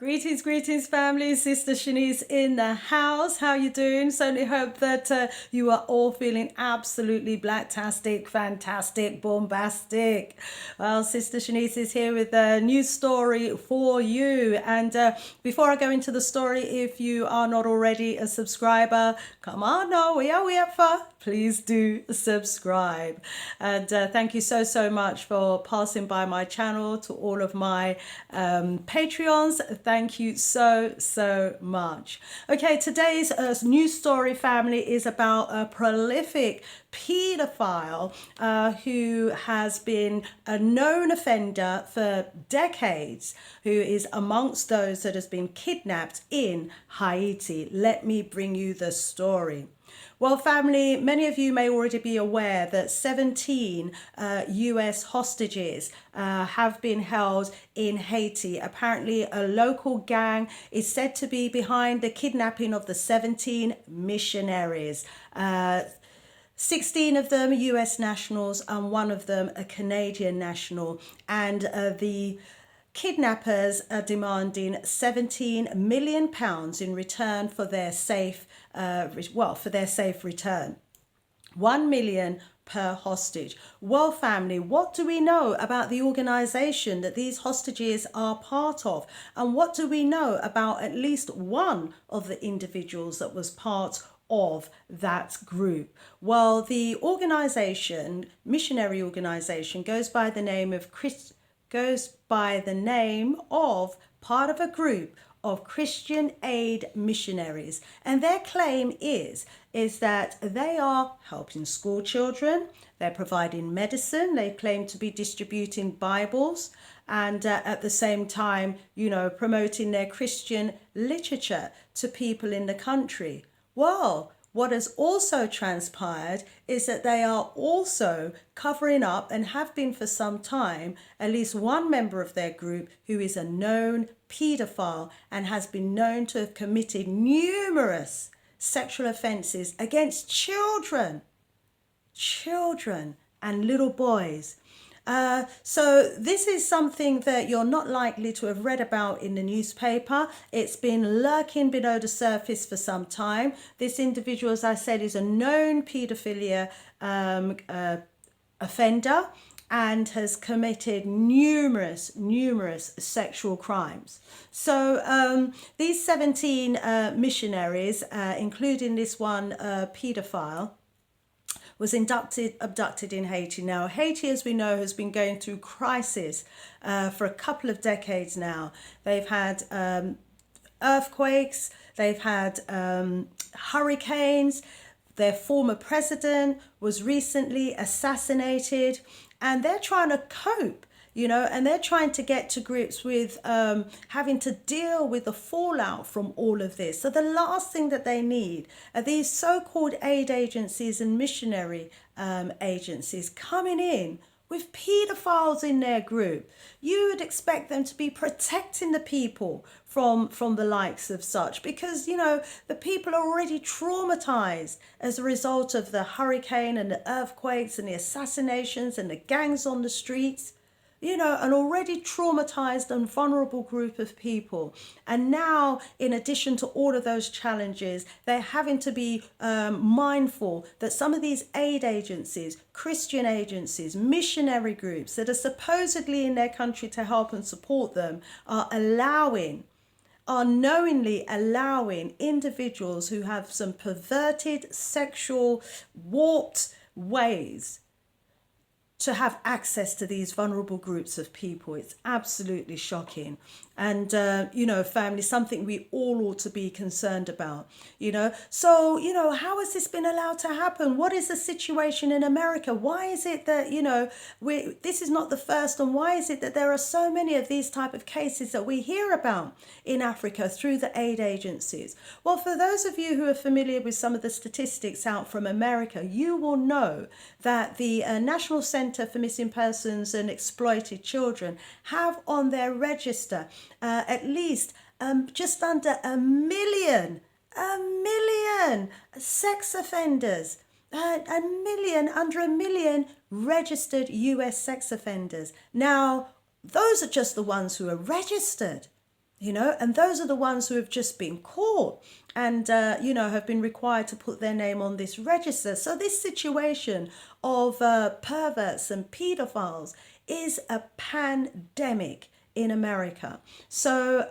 Greetings, family. Sister Shanice in the house. How you doing? Certainly hope that you are all feeling absolutely blacktastic, fantastic, bombastic. Well, Sister Shanice is here with a new story for you. And before I go into the story, if you are not already a subscriber, come on, no, we are for. Please do subscribe. And thank you so much for passing by my channel. To all of my Patreons, thank you so much. Okay, today's news story, family, is about a prolific paedophile who has been a known offender for decades, who is amongst those that has been kidnapped in Haiti. Let me bring you the story. Well, family, many of you may already be aware that 17 US hostages have been held in Haiti. Apparently, a local gang is said to be behind the kidnapping of the 17 missionaries. 16 of them are US nationals and one of them a Canadian national. And the kidnappers are demanding £17 million in return for their safe return. 1 million per hostage. Well, family, what do we know about the organization that these hostages are part of? And what do we know about at least one of the individuals that was part of that group? Well, the organization, missionary organization, goes by the name of part of a group of Christian aid missionaries, and their claim is that they are helping school children, they're providing medicine, they claim to be distributing Bibles, and at the same time, promoting their Christian literature to people in the country. Well, what has also transpired is that they are also covering up, and have been for some time, at least one member of their group who is a known paedophile and has been known to have committed numerous sexual offences against children and little boys. So this is something that you're not likely to have read about in the newspaper. It's been lurking below the surface for some time. This individual, as I said, is a known paedophilia offender and has committed numerous sexual crimes. So these 17 missionaries, including this one paedophile, was abducted in Haiti. Now, Haiti, as we know, has been going through crisis for a couple of decades now. They've had earthquakes, they've had hurricanes, their former president was recently assassinated, and they're trying to cope, and they're trying to get to grips with having to deal with the fallout from all of this. So the last thing that they need are these so-called aid agencies and missionary agencies coming in with paedophiles in their group. You would expect them to be protecting the people from the likes of such, because the people are already traumatized as a result of the hurricane and the earthquakes and the assassinations and the gangs on the streets. An already traumatized and vulnerable group of people. And now, in addition to all of those challenges, they're having to be mindful that some of these aid agencies, Christian agencies, missionary groups that are supposedly in their country to help and support them are knowingly allowing individuals who have some perverted, sexual, warped ways to have access to these vulnerable groups of people. It's absolutely shocking. And, family, something we all ought to be concerned about, So, how has this been allowed to happen? What is the situation in America? Why is it that, this is not the first, and why is it that there are so many of these type of cases that we hear about in Africa through the aid agencies? Well, for those of you who are familiar with some of the statistics out from America, you will know that the National Center for Missing Persons and Exploited Children have on their register at least just under a million sex offenders, under a million registered US sex offenders. Now, those are just the ones who are registered. and those are the ones who have just been caught and, have been required to put their name on this register. So this situation of perverts and pedophiles is a pandemic in America. So,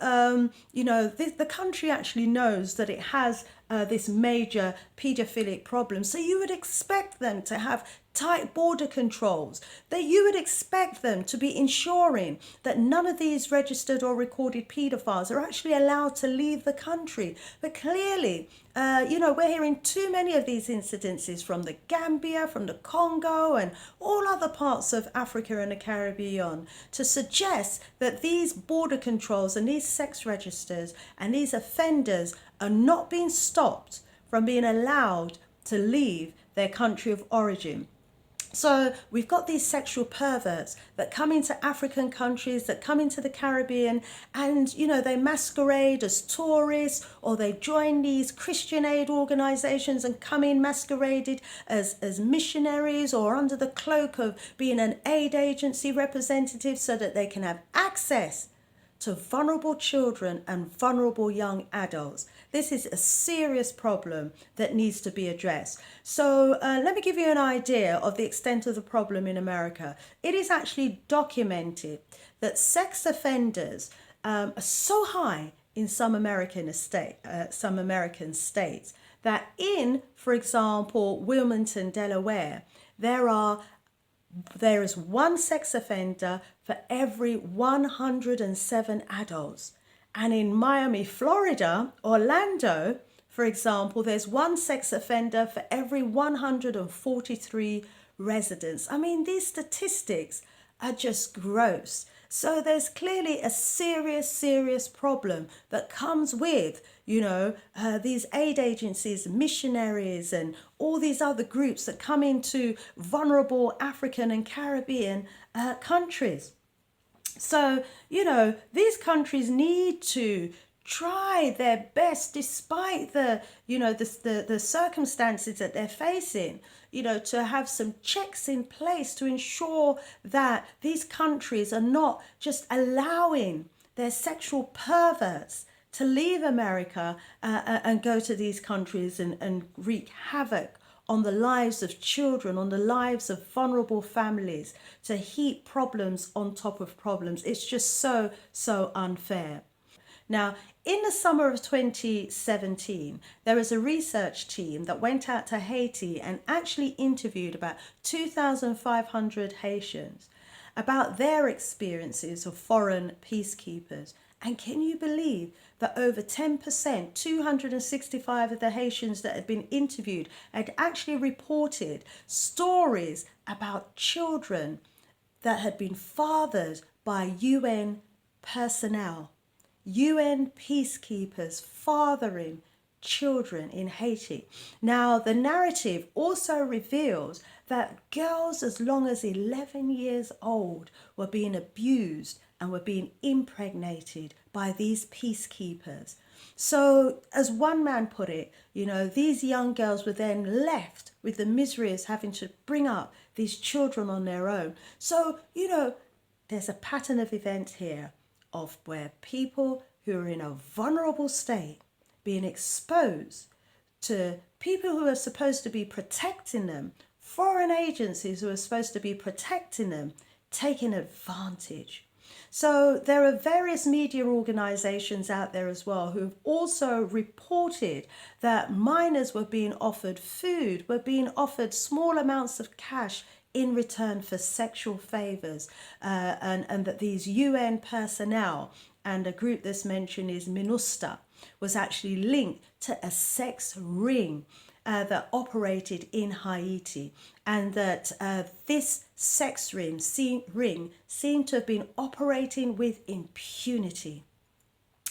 the country actually knows that it has this major paedophilic problem. So you would expect them to have tight border controls, that you would expect them to be ensuring that none of these registered or recorded paedophiles are actually allowed to leave the country. But clearly, we're hearing too many of these incidences from the Gambia, from the Congo, and all other parts of Africa and the Caribbean to suggest that these border controls and these sex registers and these offenders are not being stopped from being allowed to leave their country of origin. So we've got these sexual perverts that come into African countries, that come into the Caribbean, and, they masquerade as tourists, or they join these Christian aid organizations and come in masqueraded as missionaries, or under the cloak of being an aid agency representative so that they can have access to vulnerable children and vulnerable young adults. This is a serious problem that needs to be addressed. So let me give you an idea of the extent of the problem in America. It is actually documented that sex offenders are so high in some American states that in, for example, Wilmington, Delaware, there is one sex offender for every 107 adults. And in Miami, Florida, Orlando, for example, there's one sex offender for every 143 residents. I mean, these statistics are just gross. So there's clearly a serious, serious problem that comes with, these aid agencies, missionaries, and all these other groups that come into vulnerable African and Caribbean countries. So, these countries need to try their best, despite the circumstances that they're facing, to have some checks in place to ensure that these countries are not just allowing their sexual perverts to leave America and go to these countries and wreak havoc on the lives of children, on the lives of vulnerable families, to heap problems on top of problems. It's just so, so unfair. Now, in the summer of 2017, there was a research team that went out to Haiti and actually interviewed about 2,500 Haitians about their experiences of foreign peacekeepers. And can you believe that over 10%, 265 of the Haitians that had been interviewed, had actually reported stories about children that had been fathered by UN personnel, UN peacekeepers fathering children in Haiti. Now, the narrative also reveals that girls as long as 11 years old were being abused and were being impregnated by these peacekeepers. So, as one man put it, these young girls were then left with the misery of having to bring up these children on their own. So, there's a pattern of events here of where people who are in a vulnerable state being exposed to people who are supposed to be protecting them, foreign agencies who are supposed to be protecting them, taking advantage. So there are various media organizations out there as well who have also reported that minors were being offered food, were being offered small amounts of cash in return for sexual favors, and that these UN personnel and a group that's mentioned is MINUSTA was actually linked to a sex ring that operated in Haiti, and that this sex ring seemed to have been operating with impunity.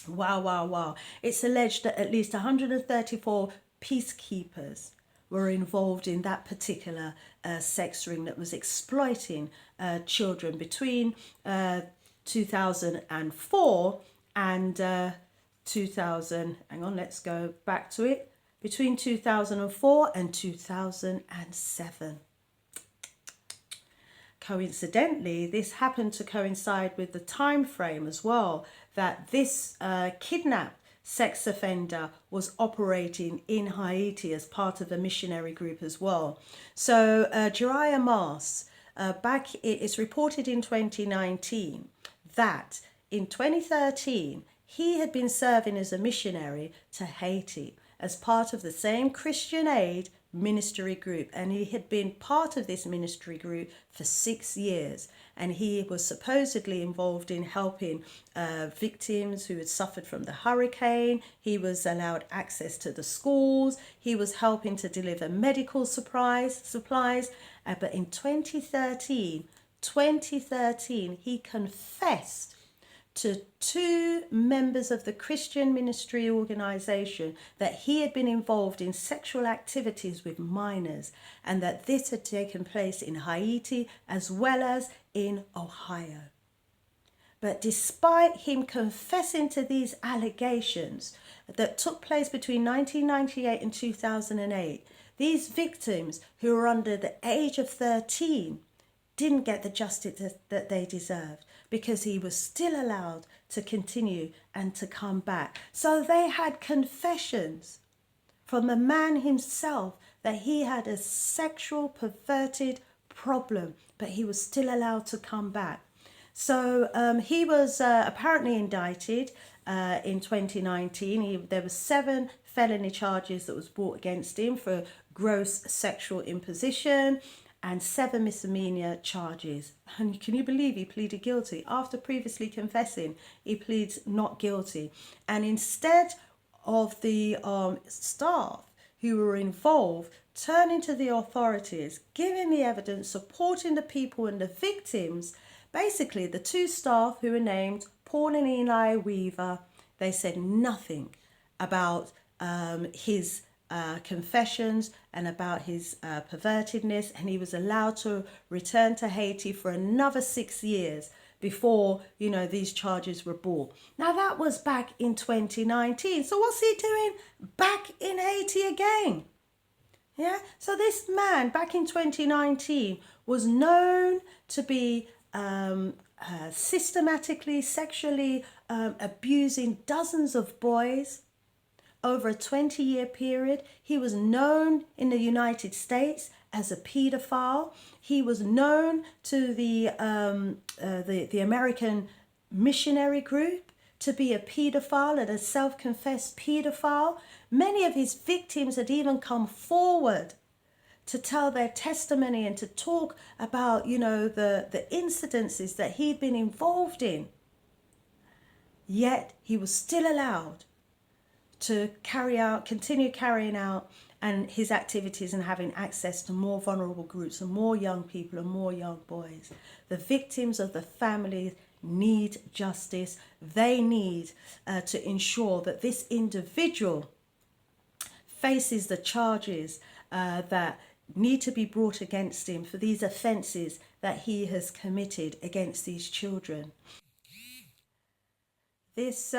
Wow, wow, wow. It's alleged that at least 134 peacekeepers were involved in that particular sex ring that was exploiting children between 2004 and 2000. Hang on, let's go back to it. Between 2004 and 2007. coincidentally, this happened to coincide with the time frame as well that this kidnapped sex offender was operating in Haiti as part of a missionary group as well. So Jeriah Mast, it's reported in 2019 that in 2013 he had been serving as a missionary to Haiti as part of the same Christian Aid ministry group, and he had been part of this ministry group for 6 years, and he was supposedly involved in helping victims who had suffered from the hurricane. He was allowed access to the schools. He was helping to deliver medical supplies. But in 2013 he confessed to 2 members of the Christian ministry organization that he had been involved in sexual activities with minors, and that this had taken place in Haiti as well as in Ohio. But despite him confessing to these allegations that took place between 1998 and 2008, these victims who were under the age of 13 didn't get the justice that they deserved, because he was still allowed to continue and to come back. So they had confessions from the man himself that he had a sexual perverted problem, but he was still allowed to come back. So he was apparently indicted in 2019. There were 7 felony charges that was brought against him for gross sexual imposition, and 7 misdemeanor charges. And can you believe he pleaded guilty? After previously confessing, he pleads not guilty. And instead of the staff who were involved turning to the authorities, giving the evidence, supporting the people and the victims, basically the 2 staff who were named, Paul and Eli Weaver, they said nothing about his confessions and about his pervertedness, and he was allowed to return to Haiti for another 6 years before, these charges were brought. Now that was back in 2019. So what's he doing back in Haiti again? Yeah. So this man back in 2019 was known to be systematically sexually abusing dozens of boys over a 20-year period. He was known in the United States as a paedophile. He was known to the American missionary group to be a paedophile and a self-confessed paedophile. Many of his victims had even come forward to tell their testimony and to talk about, the incidences that he'd been involved in. Yet he was still allowed to continue carrying out and his activities and having access to more vulnerable groups and more young people and more young boys. The victims of the families need justice. They need to ensure that this individual faces the charges that need to be brought against him for these offences that he has committed against these children. This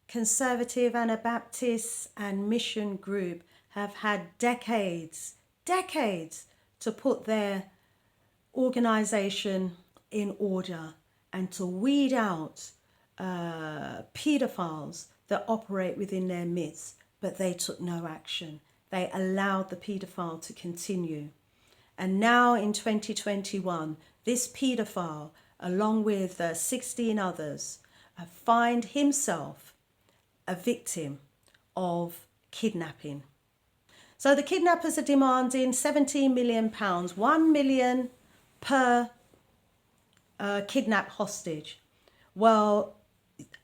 Conservative, Anabaptist and mission group have had decades to put their organisation in order and to weed out paedophiles that operate within their midst, but they took no action. They allowed the paedophile to continue. And now in 2021, this paedophile, along with 16 others, find himself a victim of kidnapping. So the kidnappers are demanding £17 million, £1 million per kidnapped hostage. Well,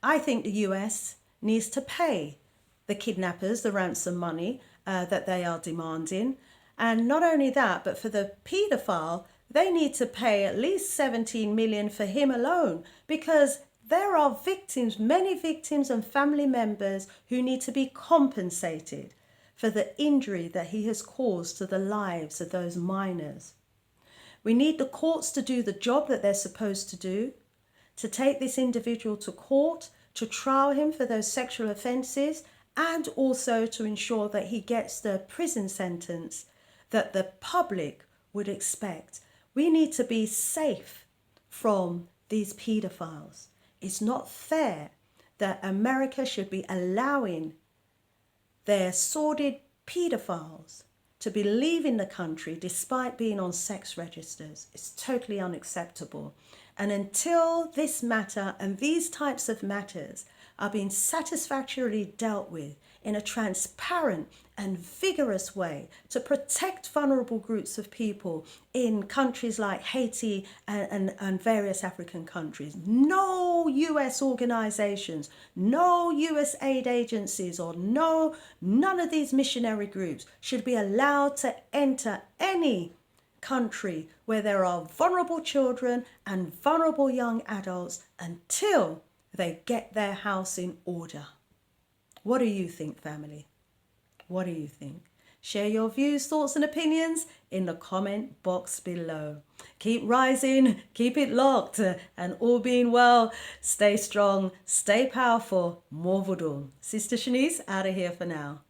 I think the US needs to pay the kidnappers the ransom money that they are demanding. And not only that, but for the paedophile, they need to pay at least 17 million for him alone, because there are victims, many victims and family members who need to be compensated for the injury that he has caused to the lives of those minors. We need the courts to do the job that they're supposed to do, to take this individual to court, to trial him for those sexual offences, and also to ensure that he gets the prison sentence that the public would expect. We need to be safe from these pedophiles. It's not fair that America should be allowing their sordid pedophiles to be leaving the country despite being on sex registers. It's totally unacceptable. And until this matter and these types of matters are being satisfactorily dealt with in a transparent and vigorous way to protect vulnerable groups of people in countries like Haiti and various African countries, no US organizations, no US aid agencies, or none of these missionary groups should be allowed to enter any country where there are vulnerable children and vulnerable young adults until they get their house in order. What do you think, family? What do you think? Share your views, thoughts and opinions in the comment box below. Keep rising, keep it locked, and all being well, stay strong, stay powerful, more voodoo. Sister Shanice out of here for now.